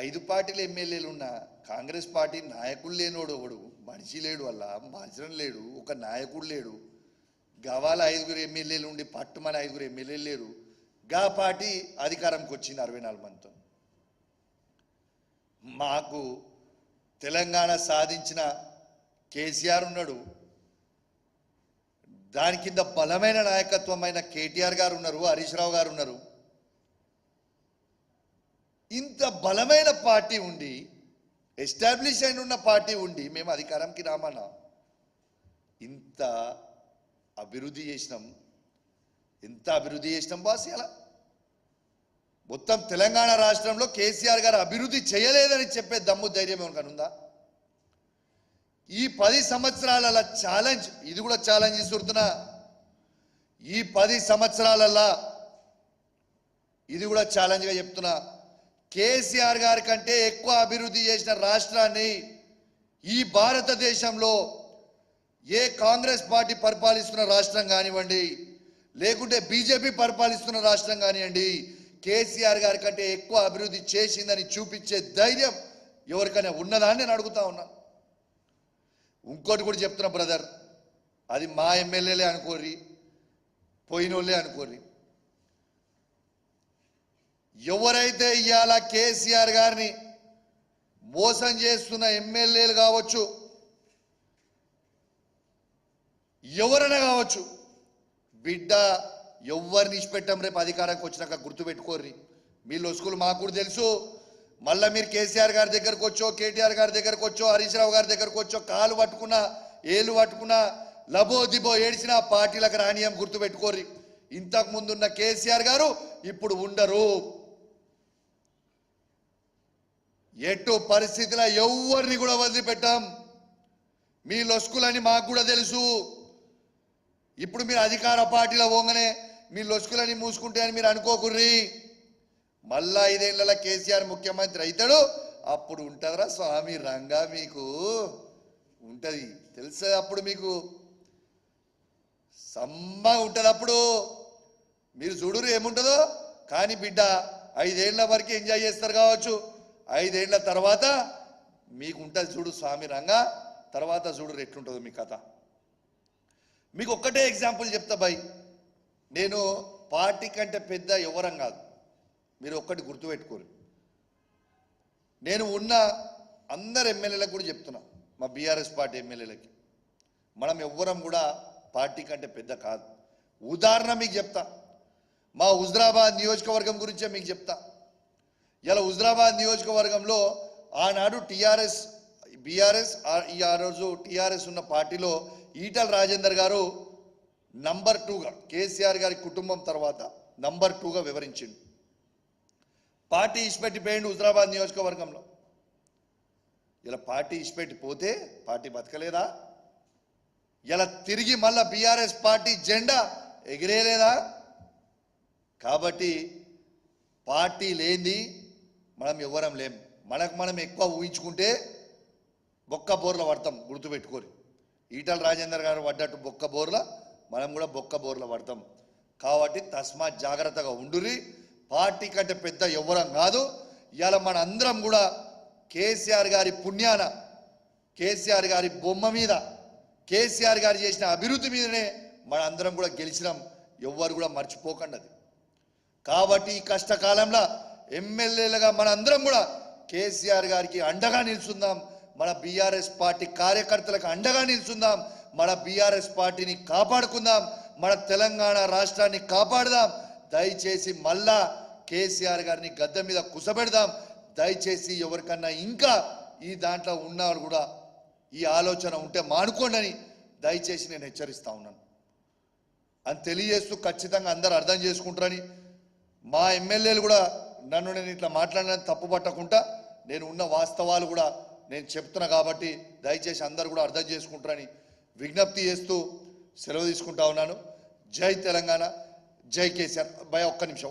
5 పార్టీల ఎమ్మెల్యేలు ఉన్న కాంగ్రెస్ పార్టీ నాయకులు లేనోడు ఒకడు, మనిషి లేడు, వల్ల మాజరం లేడు, ఒక నాయకుడు లేడు. గవాల 5 ఎమ్మెల్యేలు ఉండి పట్టుమని 5 ఎమ్మెల్యేలు లేరు. గా పార్టీ అధికారంకి వచ్చింది 64 మందితో. మాకు తెలంగాణ సాధించిన కేసీఆర్ ఉన్నాడు, దాని కింద బలమైన నాయకత్వమైన కేటీఆర్ గారు ఉన్నారు, హరీష్ రావు గారు ఉన్నారు. ఇంత బలమైన పార్టీ ఉండి, ఎస్టాబ్లిష్ అయిన ఉన్న పార్టీ ఉండి మేము అధికారంకి రామన్నా. ఇంత అభివృద్ధి చేసినాం, ఎంత అభివృద్ధి చేసినాం బాస్. ఇలా మొత్తం తెలంగాణ రాష్ట్రంలో కేసీఆర్ గారు అభివృద్ధి చేయలేదని చెప్పే దమ్ము ధైర్యం ఏమన్నా ఉందా? ఈ 10 సంవత్సరాల ఛాలెంజ్, ఇది కూడా ఛాలెంజ్ ఇస్తున్నా. ఈ 10 సంవత్సరాలలో ఇది కూడా ఛాలెంజ్గా చెప్తున్నా. కేసీఆర్ గారి కంటే ఎక్కువ అభివృద్ధి చేసిన రాష్ట్రాన్ని ఈ భారతదేశంలో ఏ కాంగ్రెస్ పార్టీ పరిపాలిస్తున్న రాష్ట్రం కానివ్వండి, లేకుంటే బీజేపీ పరిపాలిస్తున్న రాష్ట్రం కానివ్వండి, కేసీఆర్ గారి కంటే ఎక్కువ అభివృద్ధి చేసిందని చూపించే ధైర్యం ఎవరికైనా ఉన్నదా అని నేను అడుగుతా ఉన్నా. ఇంకోటి కూడా చెప్తున్నా బ్రదర్, అది మా ఎమ్మెల్యేలే అనుకోర్రి, పోయినోళ్ళే అనుకోర్రి. ఎవరైతే ఇవాళ కేసీఆర్ గారిని మోసం చేస్తున్న ఎమ్మెల్యేలు కావచ్చు, ఎవరైనా కావచ్చు, బిడ్డ ఎవరిని ఇచ్చిపెట్టాం. రేపు అధికారానికి వచ్చినాక గుర్తుపెట్టుకోర్రి. మీ లొసుకులు మాకు కూడా తెలుసు. మళ్ళీ మీరు కేసీఆర్ గారి దగ్గరకు వచ్చో, కేటీఆర్ గారి దగ్గరకు వచ్చో, హరీష్ రావు గారి దగ్గరకు వచ్చో, కాలు పట్టుకున్నా, ఏలు పట్టుకున్నా, లబో దిబో ఏడిచిన పార్టీలకు రానియం గుర్తుపెట్టుకోర్రి. ఇంతకు ముందున్న కేసీఆర్ గారు ఇప్పుడు ఉండరు. ఎటు పరిస్థితిలో ఎవరిని కూడా వదిలిపెట్టాం. మీ లొసుకులని మాకు కూడా తెలుసు. ఇప్పుడు మీరు అధికార పార్టీలో పోగానే మీ లొసుకులని మూసుకుంటే అని మీరు అనుకోకుర్రి. మళ్ళా 5 ఏళ్ల కేసీఆర్ ముఖ్యమంత్రి అవుతాడు, అప్పుడు ఉంటుందిరా స్వామి రంగా, మీకు ఉంటుంది తెలుసా. అప్పుడు మీకు సమ్మ ఉంటుంది. అప్పుడు మీరు చూడురు ఏముంటుందో. కానీ బిడ్డ 5 ఏళ్ల వరకు ఎంజాయ్ చేస్తారు కావచ్చు, 5 ఏళ్ల తర్వాత మీకు ఉంటుంది చూడు స్వామి రంగా. తర్వాత చూడు ఎట్లుంటుందో మీ కథ. మీకు ఒక్కటే ఎగ్జాంపుల్ చెప్తా బాయ్. నేను పార్టీ కంటే పెద్ద ఎవరం కాదు, మీరు ఒక్కటి గుర్తుపెట్టుకోరు. నేను ఉన్న అందరు ఎమ్మెల్యేలకు కూడా చెప్తున్నా, మా బీఆర్ఎస్ పార్టీ ఎమ్మెల్యేలకి, మనం ఎవ్వరం కూడా పార్టీ కంటే పెద్ద కాదు. ఉదాహరణ మీకు చెప్తా, మా హుజరాబాద్ నియోజకవర్గం గురించే మీకు చెప్తా. ఇలా హుజరాబాద్ నియోజకవర్గంలో ఆనాడు టీఆర్ఎస్, బీఆర్ఎస్, ఆ రోజు టీఆర్ఎస్ ఉన్న పార్టీలో ఈటల రాజేందర్ గారు నంబర్ 2గా, కేసీఆర్ గారి కుటుంబం తర్వాత నంబర్ 2గా వివరించిండు. పార్టీ ఇచ్చిపెట్టిపోయిండు హుజరాబాద్ నియోజకవర్గంలో. ఇలా పార్టీ ఇచ్చిపెట్టిపోతే పార్టీ బతకలేదా? ఇలా తిరిగి మళ్ళా బీఆర్ఎస్ పార్టీ జెండా ఎగిరేయలేదా? కాబట్టి పార్టీ లేనిది మనం ఎవ్వరం లేం. మనకు మనం ఎక్కువ ఊహించుకుంటే బొక్క బోర్ల పడతాం, గుర్తుపెట్టుకోరు. ఈటల రాజేందర్ గారు పడ్డట్టు బొక్క బోర్ల మనం కూడా బొక్క బోర్ల పడతాం. కాబట్టి తస్మాత్ జాగ్రత్తగా ఉండురి. పార్టీ కంటే పెద్ద ఎవ్వరం కాదు. ఇవాళ మన అందరం కూడా కేసీఆర్ గారి పుణ్యాన, కేసీఆర్ గారి బొమ్మ మీద, కేసీఆర్ గారు చేసిన అభివృద్ధి మీదనే మన అందరం కూడా గెలిచినాం. ఎవ్వరు కూడా మర్చిపోకండి అది. కాబట్టి ఈ కష్టకాలంలో ఎమ్మెల్యేలుగా మన అందరం కూడా కేసీఆర్ గారికి అండగా నిల్చుందాం. మన బీఆర్ఎస్ పార్టీ కార్యకర్తలకు అండగా నిల్చుందాం. మన బీఆర్ఎస్ పార్టీని కాపాడుకుందాం. మన తెలంగాణ రాష్ట్రాన్ని కాపాడదాం. దయచేసి మళ్ళా కేసీఆర్ గారిని గద్దె మీద కుసబెడదాం. దయచేసి ఎవరికన్నా ఇంకా ఈ దాంట్లో ఉన్నవాళ్ళు కూడా ఈ ఆలోచన ఉంటే మానుకోండి దయచేసి నేను హెచ్చరిస్తా ఉన్నాను అని తెలియజేస్తూ, ఖచ్చితంగా అందరూ అర్థం చేసుకుంటారని, మా ఎమ్మెల్యేలు కూడా నన్ను నేను ఇట్లా మాట్లాడిన తప్పు పట్టకుండా నేను ఉన్న వాస్తవాలు కూడా నేను చెప్తున్నా. కాబట్టి దయచేసి అందరూ కూడా అర్థం చేసుకుంటారని విజ్ఞప్తి చేస్తూ సెలవు తీసుకుంటా ఉన్నాను. జై తెలంగాణ, జై కేసీఆర్. భయ ఒక్క నిమిషం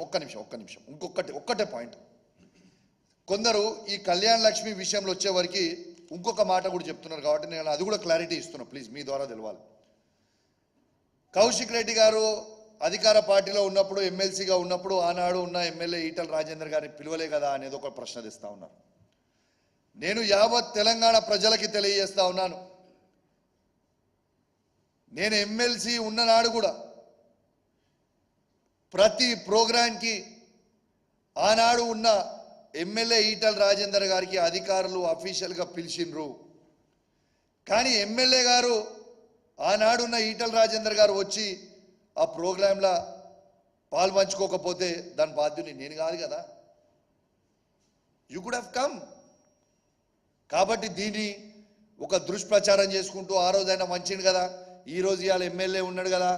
ఒక్కటే పాయింట్. కొందరు ఈ కళ్యాణ లక్ష్మి విషయంలో వచ్చేవరకు ఇంకొక మాట కూడా చెప్తున్నారు. కాబట్టి నేను అది కూడా క్లారిటీ ఇస్తున్నా, ప్లీజ్ మీ ద్వారా తెలవాలి. కౌశిక్ రెడ్డి గారు అధికార పార్టీలో ఉన్నప్పుడు, ఎమ్మెల్సీగా ఉన్నప్పుడు ఆనాడు ఉన్న ఎమ్మెల్యే ఈటల రాజేందర్ గారిని పిలువలే కదా అనేది ఒక ప్రశ్న తెస్తా ఉన్నారు. నేను యావత్ తెలంగాణ ప్రజలకి తెలియజేస్తా ఉన్నాను. నేను ఎమ్మెల్సీ ఉన్ననాడు కూడా ప్రతి ప్రోగ్రాంకి ఆనాడు ఉన్న ఎమ్మెల్యే ఈటల రాజేందర్ గారికి అధికారులు అఫీషియల్గా పిలిచిండ్రు. కానీ ఎమ్మెల్యే గారు ఆనాడున్న ఈటల రాజేందర్ గారు వచ్చి ఆ ప్రోగ్రాంలో పాల్పంచుకోకపోతే దాని బాధ్యుని నేను కాదు కదా. You could have come. కాబట్టి దీన్ని ఒక దుష్ప్రచారం చేసుకుంటూ ఆ రోజైనా మంచిండు కదా, ఈ రోజు ఇవాళ ఎమ్మెల్యే ఉన్నాడు కదా,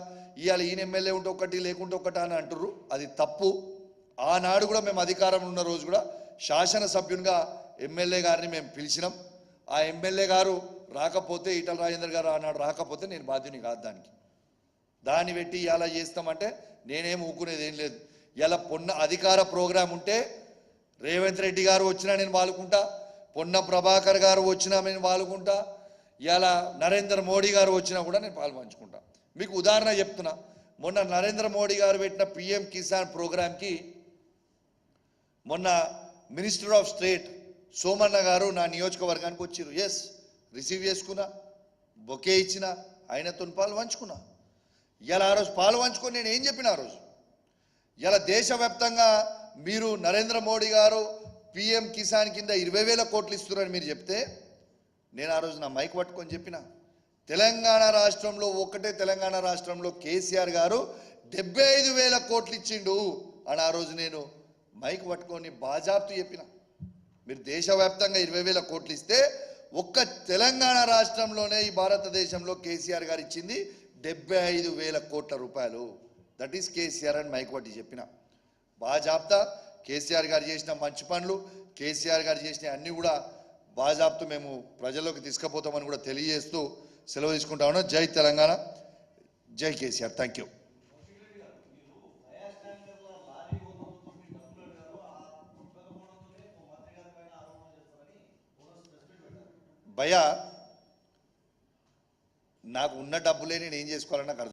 ఇవాళ ఈయన ఎమ్మెల్యే ఉంటే ఒకటి లేకుంటే ఒకటి అని అంటుర్రు. అది తప్పు. ఆనాడు కూడా మేము అధికారం ఉన్న రోజు కూడా శాసనసభ్యునిగా ఎమ్మెల్యే గారిని మేము పిలిచినాం. ఆ ఎమ్మెల్యే గారు రాకపోతే, ఈటల రాజేందర్ గారు ఆనాడు రాకపోతే నేను బాధ్యుని కాదు దానికి. దాన్ని పెట్టి ఇలా చేస్తామంటే నేనేం ఊకునేది ఏం లేదు. ఇలా పొన్న అధికార ప్రోగ్రాం ఉంటే రేవంత్ రెడ్డి గారు వచ్చినా నేను పాల్గొంటా, పొన్న ప్రభాకర్ గారు వచ్చినా నేను పాల్గొంటా, ఇలా నరేంద్ర మోడీ గారు వచ్చినా కూడా నేను పాల్పంచుకుంటా. మీకు ఉదాహరణ చెప్తున్నా. మొన్న నరేంద్ర మోడీ గారు పెట్టిన పిఎం కిసాన్ ప్రోగ్రాంకి మొన్న మినిస్టర్ ఆఫ్ స్టేట్ సోమన్న గారు నా నియోజకవర్గానికి వచ్చారు. ఎస్, రిసీవ్ చేసుకున్నా, బొకే ఇచ్చిన, ఆయనతో పాల్పంచుకున్నా. ఇలా ఆ రోజు పాల్పంచుకొని నేను ఏం చెప్పిన ఆ రోజు, ఇలా దేశవ్యాప్తంగా మీరు నరేంద్ర మోడీ గారు పిఎం కిసాన్ కింద 20,000 కోట్లు ఇస్తున్నారని మీరు చెప్తే నేను ఆ రోజు నా మైక్ పట్టుకొని చెప్పిన, తెలంగాణ రాష్ట్రంలో ఒకటే తెలంగాణ రాష్ట్రంలో కేసీఆర్ గారు 75,000 కోట్లు ఇచ్చిండు అని ఆ రోజు నేను మైక్ పట్టుకొని బాజాబ్తు చెప్పిన. మీరు దేశవ్యాప్తంగా 20,000 కోట్లు ఇస్తే ఒక్క తెలంగాణ రాష్ట్రంలోనే ఈ భారతదేశంలో కేసీఆర్ గారు ఇచ్చింది 75,000 కోట్ల రూపాయలు. దట్ ఈస్ కేసీఆర్ అని మైక్ పట్టి చెప్పిన. బాజాబ్తా కేసీఆర్ గారు చేసిన మంచి పనులు, కేసీఆర్ గారు చేసిన అన్నీ కూడా బాజాబ్తు మేము ప్రజల్లోకి తీసుకుపోతామని కూడా తెలియజేస్తూ సెలవు తీసుకుంటా ఉన్నాం. జై తెలంగాణ, జై కేసీఆర్. Thank you. భయ్యా, నాకు ఉన్న డబ్బులే నేను ఏం చేసుకోవాలని నాకు అర్థం